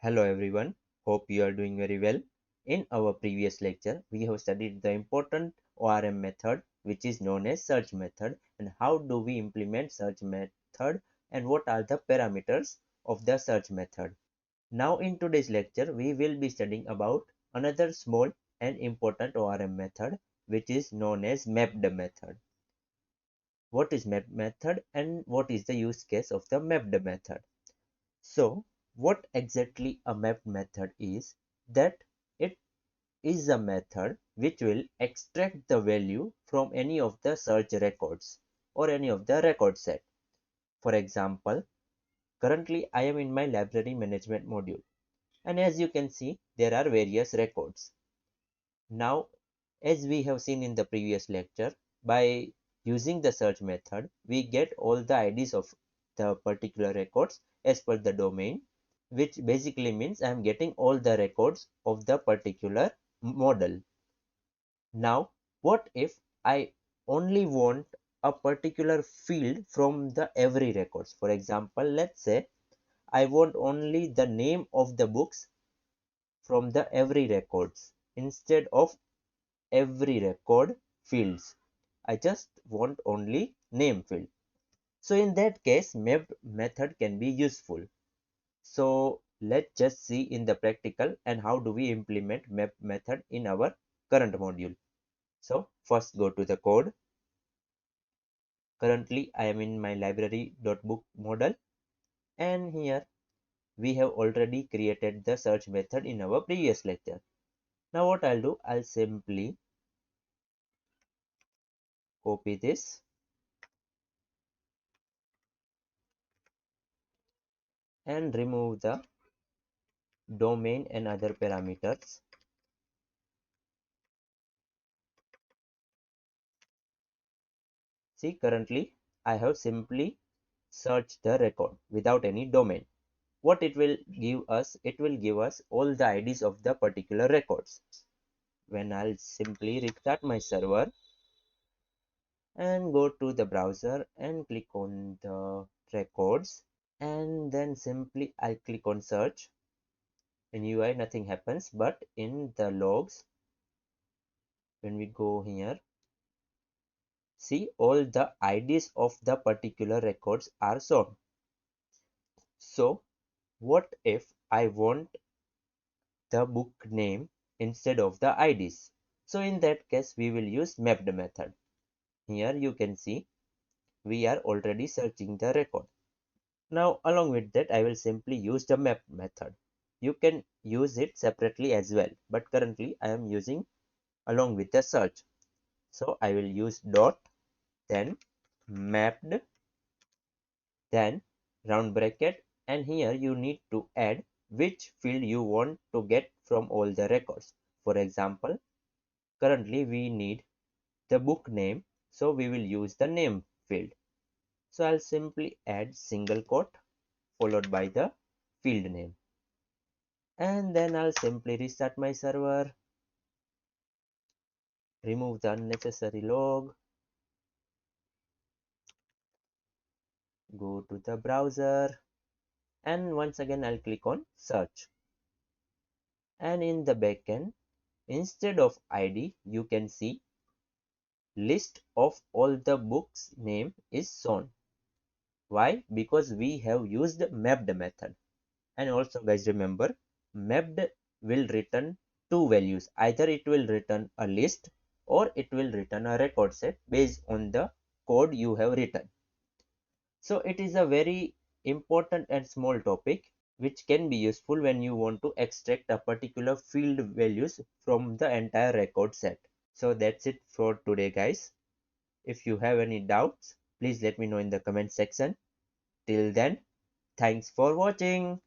Hello everyone, hope you are doing very well. In our previous lecture, we have studied the important ORM method which is known as search method and how do we implement search method and what are the parameters of the search method. Now in today's lecture, we will be studying about another small and important ORM method which is known as mapped method. What is mapped method and what is the use case of the mapped method? So, what exactly a mapped method is that it is a method which will extract the value from any of the search records or any of the record set. For example, currently I am in my library management module and as you can see there are various records. Now, as we have seen in the previous lecture, by using the search method we get all the IDs of the particular records as per the domain, which basically means I am getting all the records of the particular model. Now, what if I only want a particular field from the every records? For example, let's say I want only the name of the books from the every records instead of every record fields. I just want only name field. So in that case, mapped method can be useful. So let's just see in the practical and how do we implement map method in our current module. So first go to the code. Currently I am in my library.book model and here we have already created the search method in our previous lecture. Now what I'll do, I'll simply copy this and remove the domain and other parameters. See, currently I have simply searched the record without any domain. What it will give us, it will give us all the IDs of the particular records. When I'll simply restart my server and go to the browser and click on the records and then simply I'll click on search. In UI nothing happens, but in the logs when we go here, see all the IDs of the particular records are shown. So what if I want the book name instead of the IDs? So in that case we will use mapped method. Here you can see we are already searching the record. Now along with that I will simply use the map method. You can use it separately as well, but currently I am using along with the search. So I will use dot, then mapped, then round bracket, and here you need to add which field you want to get from all the records. For example, currently we need the book name, so we will use the name field. So I'll simply add single quote followed by the field name. And then I'll simply restart my server, remove the unnecessary log, go to the browser, and once again I'll click on search. And in the backend, instead of ID, you can see list of all the books name is shown. Why? Because we have used mapped method. And also guys, remember mapped will return two values. Either it will return a list or it will return a record set based on the code you have written. So it is a very important and small topic which can be useful when you want to extract a particular field values from the entire record set. So that's it for today guys. If you have any doubts, please let me know in the comment section. Till then, thanks for watching.